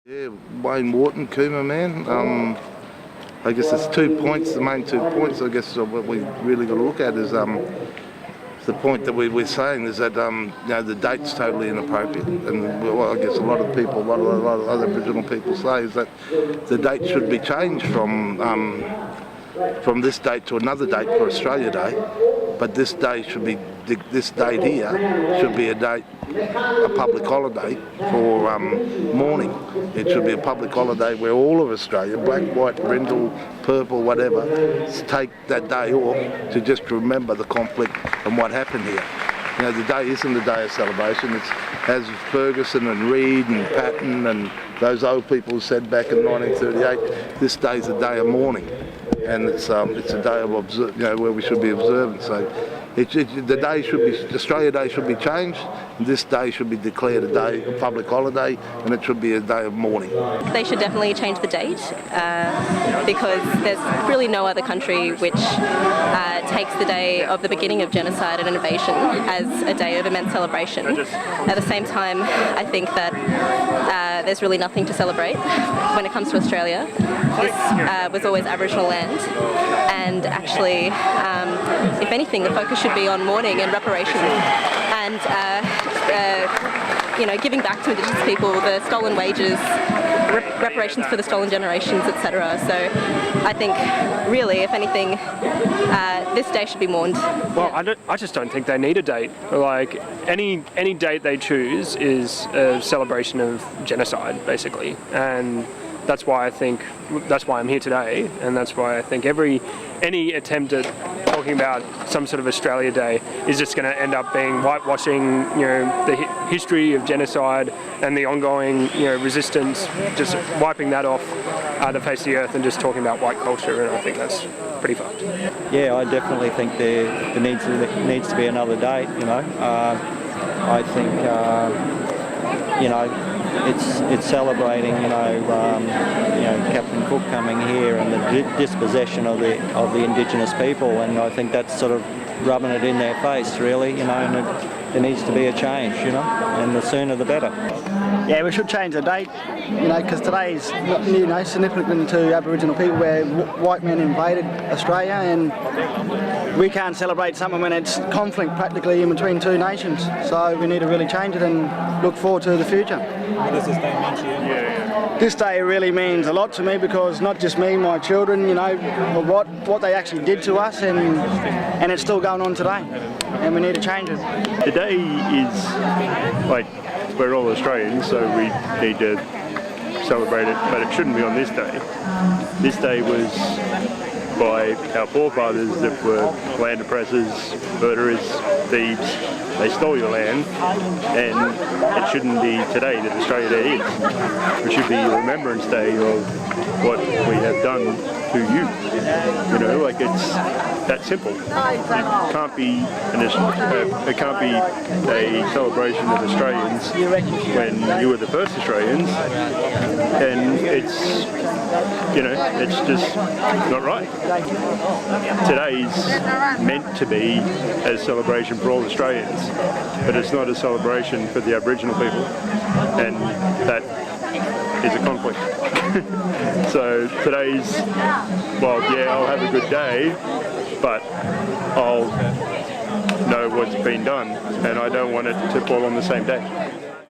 Yeah, Wayne Wharton, Cooma man. I guess there's 2 points, the main 2 points I guess what we really got to look at is the point that we're saying is that the date's totally inappropriate, and well, I guess a lot of people, a lot of other Aboriginal people say is that the date should be changed from this date to another date for Australia Day, but this date here should be a public holiday for mourning. It should be a public holiday where all of Australia, black, white, brindle, purple, whatever, take that day off to just remember the conflict and what happened here. You know, the day isn't a day of celebration. It's as Ferguson and Reid and Patton and those old people said back in 1938. This day's a day of mourning, and it's a day of where we should be observant. So the day should be, Australia Day should be changed. This day should be declared a public holiday, and it should be a day of mourning. They should definitely change the date because there's really no other country which takes the day of the beginning of genocide and invasion as a day of immense celebration. At the same time, I think that there's really nothing to celebrate when it comes to Australia. This was always Aboriginal land, and actually, if anything, the focus should be on mourning and reparations and giving back to Indigenous people the stolen wages, reparations for the stolen generations, etc. So I think, really, if anything, this day should be mourned. Well, I just don't think they need a date. Like, any date they choose is a celebration of genocide, basically, and that's why I'm here today, and that's why I think any attempt at talking about some sort of Australia Day is just going to end up being whitewashing, the history of genocide and the ongoing, resistance, just wiping that off the face of the earth and just talking about white culture, and I think that's pretty fucked. Yeah, I definitely think there needs to be another date. I think it's celebrating, Captain Cook coming here and the dispossession of the Indigenous people, and I think that's sort of rubbing it in their face, really, and there needs to be a change, and the sooner the better. Yeah, we should change the date, because today is significant to Aboriginal people where white men invaded Australia, and we can't celebrate something when it's conflict practically in between two nations. So we need to really change it and look forward to the future. What does this day mean to you? Yeah. This day really means a lot to me because not just me, my children, but what they actually did to us, and it's still going on today, and we need to change it. Today is we're all Australians, so we need to celebrate it, but it shouldn't be on this day. This day was by our forefathers that were land oppressors, murderers, thieves. They stole your land, and it shouldn't be today that Australia Day is. It should be a Remembrance Day of what we have done to you. It's that simple. It can't be a celebration of Australians when you were the first Australians, and it's just not right. Today's meant to be a celebration for all Australians, but it's not a celebration for the Aboriginal people, and that is a conflict. So today's, I'll have a good day, but I'll know what's been done, and I don't want it to fall on the same day.